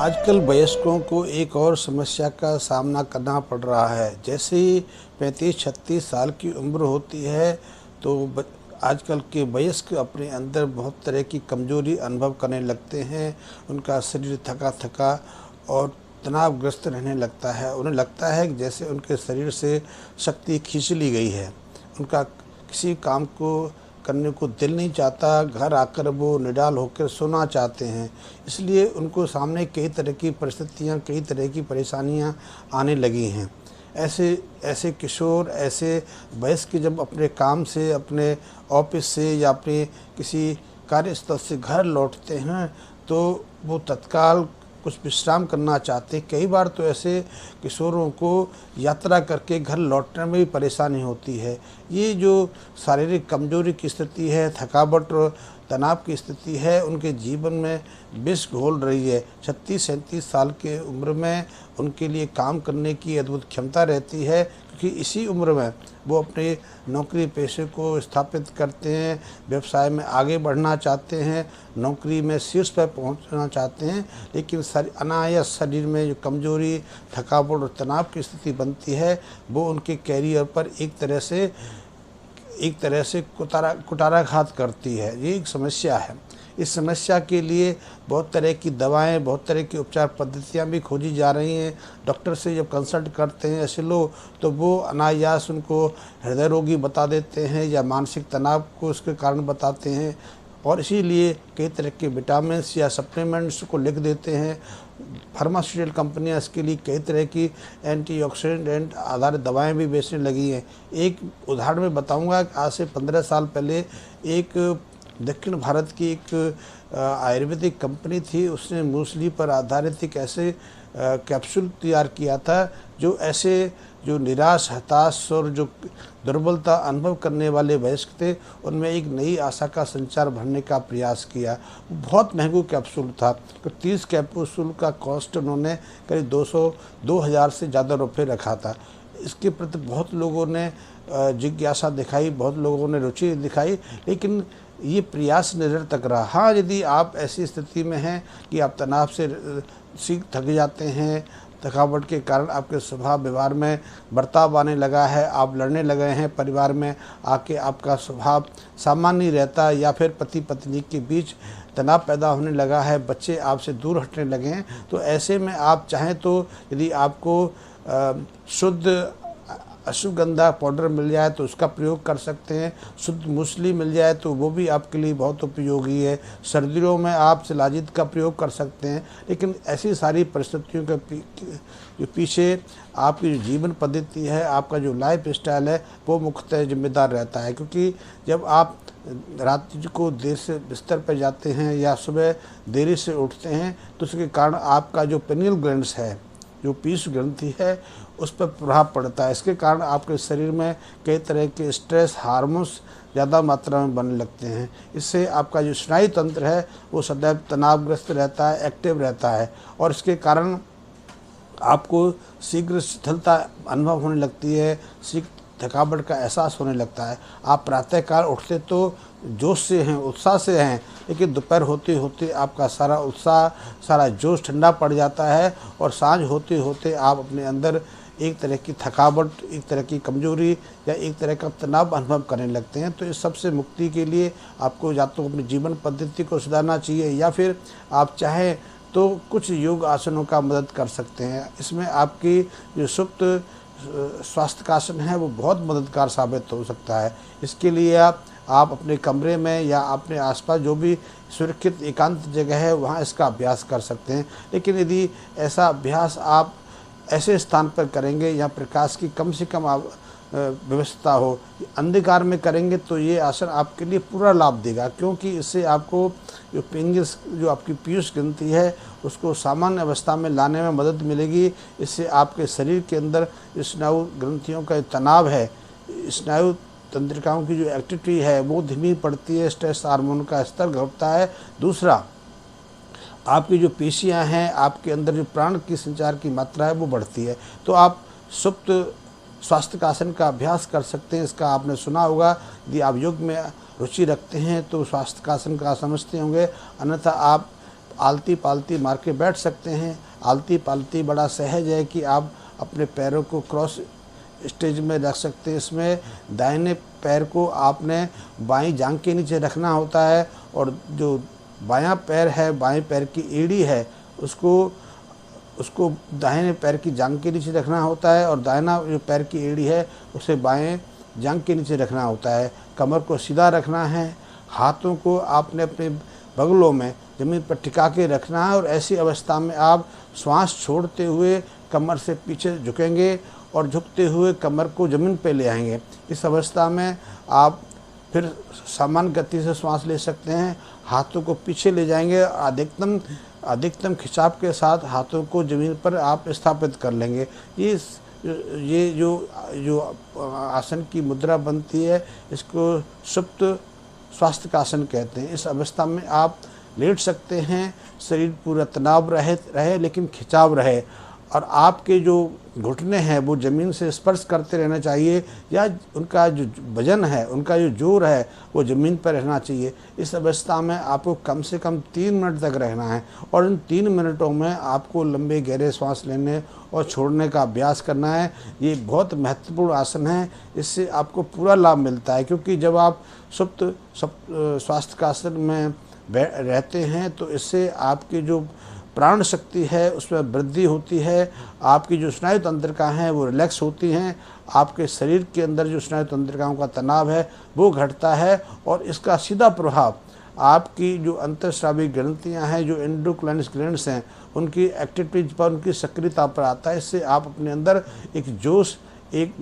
आजकल वयस्कों को एक और समस्या का सामना करना पड़ रहा है। जैसे ही 35-36 साल की उम्र होती है तो आजकल के वयस्क अपने अंदर बहुत तरह की कमज़ोरी अनुभव करने लगते हैं। उनका शरीर थका थका और तनावग्रस्त रहने लगता है। उन्हें लगता है कि जैसे उनके शरीर से शक्ति खींच ली गई है। उनका किसी काम को करने को दिल नहीं चाहता, घर आकर वो निडाल होकर सोना चाहते हैं। इसलिए उनको सामने कई तरह की परिस्थितियाँ, कई तरह की परेशानियाँ आने लगी हैं। ऐसे ऐसे किशोर, ऐसे वयस्क जब अपने काम से, अपने ऑफिस से या अपने किसी कार्यस्थल से घर लौटते हैं तो वो तत्काल कुछ विश्राम करना चाहते हैं। कई बार तो ऐसे किशोरों को यात्रा करके घर लौटने में भी परेशानी होती है। ये जो शारीरिक कमजोरी की स्थिति है, थकावट और तनाव की स्थिति है, उनके जीवन में विष घोल रही है। 36-37 साल के उम्र में उनके लिए काम करने की अद्भुत क्षमता रहती है, क्योंकि इसी उम्र में वो अपने नौकरी पेशे को स्थापित करते हैं, व्यवसाय में आगे बढ़ना चाहते हैं, नौकरी में शीर्ष पर पहुंचना चाहते हैं। लेकिन अनायास शरीर में जो कमजोरी, थकावट और तनाव की स्थिति बनती है, वो उनके कैरियर पर एक तरह से कुठाराघात करती है। ये एक समस्या है। इस समस्या के लिए बहुत तरह की दवाएं, बहुत तरह की उपचार पद्धतियां भी खोजी जा रही हैं। डॉक्टर से जब कंसल्ट करते हैं ऐसे लोग तो वो अनायास उनको हृदय रोगी बता देते हैं या मानसिक तनाव को उसके कारण बताते हैं, और इसीलिए कई तरह के विटामिन्स या सप्लीमेंट्स को लिख देते हैं। फार्मास्यूटिकल कंपनियां इसके लिए कई तरह की एंटीऑक्सीडेंट आधारित दवाएं भी बेचने लगी हैं। एक उदाहरण मैं बताऊंगा कि आज से 15 साल पहले एक दक्षिण भारत की एक आयुर्वेदिक कंपनी थी। उसने मूसली पर आधारित एक ऐसे कैप्सूल तैयार किया था जो निराश, हताश और जो दुर्बलता अनुभव करने वाले वयस्क थे, उनमें एक नई आशा का संचार भरने का प्रयास किया। बहुत महंगा कैप्सूल था। तो 30 कैप्सूल का कॉस्ट उन्होंने करीब 200-2000 से ज़्यादा रुपये रखा था। इसके प्रति बहुत लोगों ने जिज्ञासा दिखाई, बहुत लोगों ने रुचि दिखाई, लेकिन ये प्रयास निरर्थक रहा। हाँ, यदि आप ऐसी स्थिति में हैं कि आप तनाव से थक जाते हैं, थकावट के कारण आपके स्वभाव व्यवहार में बर्ताव आने लगा है, आप लड़ने लगे हैं, परिवार में आके आपका स्वभाव सामान्य नहीं रहता, या फिर पति पत्नी के बीच तनाव पैदा होने लगा है, बच्चे आपसे दूर हटने लगे हैं, तो ऐसे में आप चाहें तो यदि आपको शुद्ध अश्वगंधा पाउडर मिल जाए तो उसका प्रयोग कर सकते हैं। शुद्ध मूसली मिल जाए तो वो भी आपके लिए बहुत उपयोगी है। सर्दियों में आप शिलाजीत का प्रयोग कर सकते हैं। लेकिन ऐसी सारी परिस्थितियों के पीछे आपकी जो जीवन पद्धति है, आपका जो लाइफ स्टाइल है, वो मुख्यतः जिम्मेदार रहता है। क्योंकि जब आप रात को देर से बिस्तर पर जाते हैं या सुबह देरी से उठते हैं तो उसके कारण आपका जो पेनियल ग्लैंड्स है, जो पीयूष ग्रंथि है, उस पर प्रभाव पड़ता है। इसके कारण आपके शरीर में कई तरह के स्ट्रेस हार्मोन्स ज़्यादा मात्रा में बनने लगते हैं। इससे आपका जो स्नायु तंत्र है वो सदैव तनावग्रस्त रहता है, एक्टिव रहता है, और इसके कारण आपको शीघ्र शिथिलता अनुभव होने लगती है, शीघ्र थकावट का एहसास होने लगता है। आप प्रातःकाल उठते तो जोश से हैं, उत्साह से हैं, लेकिन दोपहर होते होते आपका सारा उत्साह, सारा जोश ठंडा पड़ जाता है, और सांझ होते होते आप अपने अंदर एक तरह की थकावट, एक तरह की कमजोरी या एक तरह का तनाव अनुभव करने लगते हैं। तो इस सबसे मुक्ति के लिए आपको या तो अपनी जीवन पद्धति को सुधारना चाहिए, या फिर आप चाहें तो कुछ योग आसनों का मदद कर सकते हैं। इसमें आपकी जो सुप्त स्वास्थ्य का आसन है वो बहुत मददगार साबित हो सकता है। इसके लिए आप अपने कमरे में या अपने आसपास जो भी सुरक्षित एकांत जगह है वहाँ इसका अभ्यास कर सकते हैं। लेकिन यदि ऐसा अभ्यास आप ऐसे स्थान पर करेंगे या प्रकाश की कम से कम व्यवस्था हो, अंधकार में करेंगे तो ये आसन आपके लिए पूरा लाभ देगा, क्योंकि इससे आपको जो आपकी पीयूष ग्रंथि है उसको सामान्य अवस्था में लाने में मदद मिलेगी। इससे आपके शरीर के अंदर स्नायु ग्रंथियों का तनाव है, स्नायु तंत्रिकाओं की जो एक्टिविटी है वो धीमी पड़ती है, स्ट्रेस हार्मोन का स्तर घटता है। दूसरा, आपकी जो पेशियां हैं, आपके अंदर जो प्राण की संचार की मात्रा है वो बढ़ती है। तो आप सुप्त स्वास्थ्यकासन का अभ्यास कर सकते हैं। इसका आपने सुना होगा। यदि आप योग में रुचि रखते हैं तो स्वास्थ्यकासन का समझते होंगे, अन्यथा आप आलती पालती मार के बैठ सकते हैं। आलती पालती बड़ा सहज है कि आप अपने पैरों को क्रॉस स्टेज में रख सकते हैं। इसमें दाहिने पैर को आपने बाईं जांघ के नीचे रखना होता है और जो बायां पैर है, बाएं पैर की एड़ी है, उसको दाहिने पैर की जांघ के नीचे रखना होता है और दाहिना जो पैर की एड़ी है उसे बाएं जांघ के नीचे रखना होता है। कमर को सीधा रखना है। हाथों को आपने अपने बगलों में ज़मीन पर टिका के रखना है और ऐसी अवस्था में आप श्वास छोड़ते हुए कमर से पीछे झुकेंगे और झुकते हुए कमर को ज़मीन पे ले आएंगे। इस अवस्था में आप फिर सामान्य गति से श्वास ले सकते हैं। हाथों को पीछे ले जाएंगे और अधिकतम खिंचाव के साथ हाथों को ज़मीन पर आप स्थापित कर लेंगे। ये जो आसन की मुद्रा बनती है इसको सुप्त स्वास्थ्य का आसन कहते हैं। इस अवस्था में आप लेट सकते हैं, शरीर पूरा तनाव रहे लेकिन खिंचाव रहे और आपके जो घुटने हैं वो ज़मीन से स्पर्श करते रहना चाहिए या उनका जो वजन है, उनका जो जोर है वो ज़मीन पर रहना चाहिए। इस अवस्था में आपको कम से कम 3 मिनट तक रहना है और इन 3 मिनटों में आपको लंबे गहरे सांस लेने और छोड़ने का अभ्यास करना है। ये बहुत महत्वपूर्ण आसन है, इससे आपको पूरा लाभ मिलता है क्योंकि जब आप सुप्त स्वास्थ्य का आसन में रहते हैं तो इससे आपकी जो प्राण शक्ति है उसमें वृद्धि होती है। आपकी जो स्नायु तंत्रिका हैं वो रिलैक्स होती हैं। आपके शरीर के अंदर जो स्नायु तंत्रिकाओं का तनाव है वो घटता है और इसका सीधा प्रभाव आपकी जो अंतःस्रावी ग्रंथियां हैं, जो एंडोक्राइनस ग्लैंड्स हैं, उनकी एक्टिविटीज पर, उनकी सक्रियता पर आता है। इससे आप अपने अंदर एक जोश, एक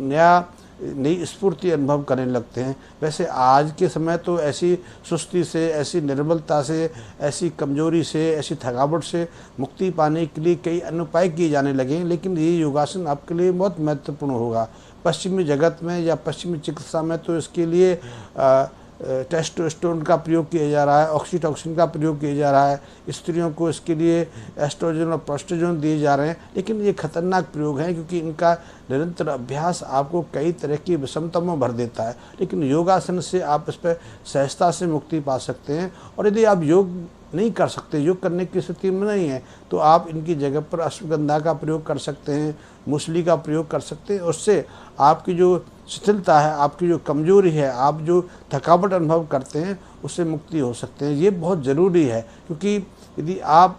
नई स्फूर्ति अनुभव करने लगते हैं। वैसे आज के समय तो ऐसी सुस्ती से, ऐसी निर्बलता से, ऐसी कमजोरी से, ऐसी थकावट से मुक्ति पाने के लिए कई अन्य उपाय किए जाने लगे हैं, लेकिन ये योगासन आपके लिए बहुत महत्वपूर्ण होगा। पश्चिमी जगत में या पश्चिमी चिकित्सा में तो इसके लिए टेस्टोस्टेरोन का प्रयोग किया जा रहा है, ऑक्सीटोसिन का प्रयोग किया जा रहा है, स्त्रियों को इसके लिए एस्ट्रोजन और प्रोस्टेजोन दिए जा रहे हैं, लेकिन ये खतरनाक प्रयोग हैं क्योंकि इनका निरंतर अभ्यास आपको कई तरह की विषमता में भर देता है। लेकिन योगासन से आप इस पर सहजता से मुक्ति पा सकते हैं और यदि आप योग नहीं कर सकते, योग करने की स्थिति में नहीं है, तो आप इनकी जगह पर अश्वगंधा का प्रयोग कर सकते हैं, मूसली का प्रयोग कर सकते हैं। उससे आपकी जो शिथिलता है, आपकी जो कमजोरी है, आप जो थकावट अनुभव करते हैं, उससे मुक्ति हो सकते हैं। ये बहुत ज़रूरी है क्योंकि यदि आप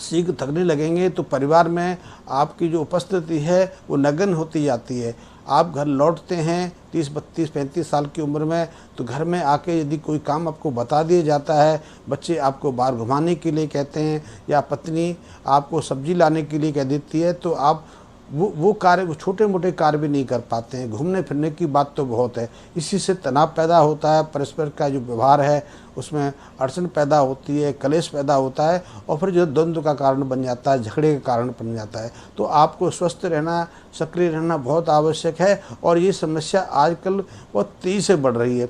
शीघ्र थकने लगेंगे तो परिवार में आपकी जो उपस्थिति है वो नगण्य होती जाती है। आप घर लौटते हैं 30, 32, 35 साल की उम्र में, तो घर में आके यदि कोई काम आपको बता दिया जाता है, बच्चे आपको बाहर घुमाने के लिए कहते हैं या पत्नी आपको सब्जी लाने के लिए कह देती है, तो आप वो कार्य, वो छोटे मोटे कार्य भी नहीं कर पाते हैं। घूमने फिरने की बात तो बहुत है, इसी से तनाव पैदा होता है, परस्पर का जो व्यवहार है उसमें अड़चन पैदा होती है, कलेश पैदा होता है और फिर जो द्वंद्व का कारण बन जाता है, झगड़े का कारण बन जाता है। तो आपको स्वस्थ रहना, सक्रिय रहना बहुत आवश्यक है और ये समस्या आजकल बहुत तेज़ी से बढ़ रही है।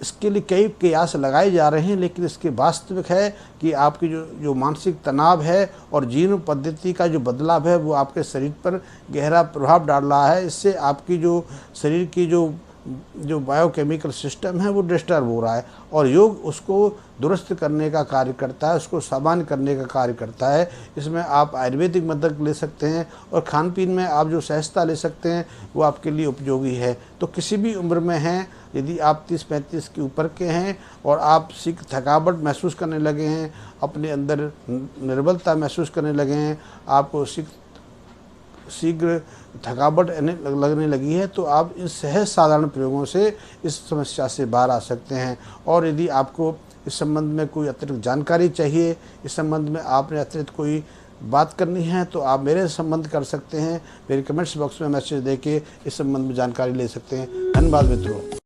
इसके लिए कई प्रयास लगाए जा रहे हैं, लेकिन इसके वास्तविक है कि आपकी जो मानसिक तनाव है और जीवन पद्धति का जो बदलाव है वो आपके शरीर पर गहरा प्रभाव डाल रहा है। इससे आपकी जो शरीर की जो बायोकेमिकल सिस्टम है वो डिस्टर्ब हो रहा है और योग उसको दुरुस्त करने का कार्य करता है, उसको सामान्य करने का कार्य करता है। इसमें आप आयुर्वेदिक मदद ले सकते हैं और खान पीन में आप जो सहजता ले सकते हैं वो आपके लिए उपयोगी है। तो किसी भी उम्र में हैं, यदि आप 30-35 के ऊपर के हैं और आप थकावट महसूस करने लगे हैं, अपने अंदर निर्बलता महसूस करने लगे हैं, आपको शीघ्र थकावट लगने लगी है, तो आप इन सहज साधारण प्रयोगों से इस समस्या से बाहर आ सकते हैं। और यदि आपको इस संबंध में कोई अतिरिक्त जानकारी चाहिए, इस संबंध में आपने अतिरिक्त कोई बात करनी है, तो आप मेरे संबंध कर सकते हैं। मेरे कमेंट्स बॉक्स में मैसेज देके इस संबंध में जानकारी ले सकते हैं। धन्यवाद मित्रों।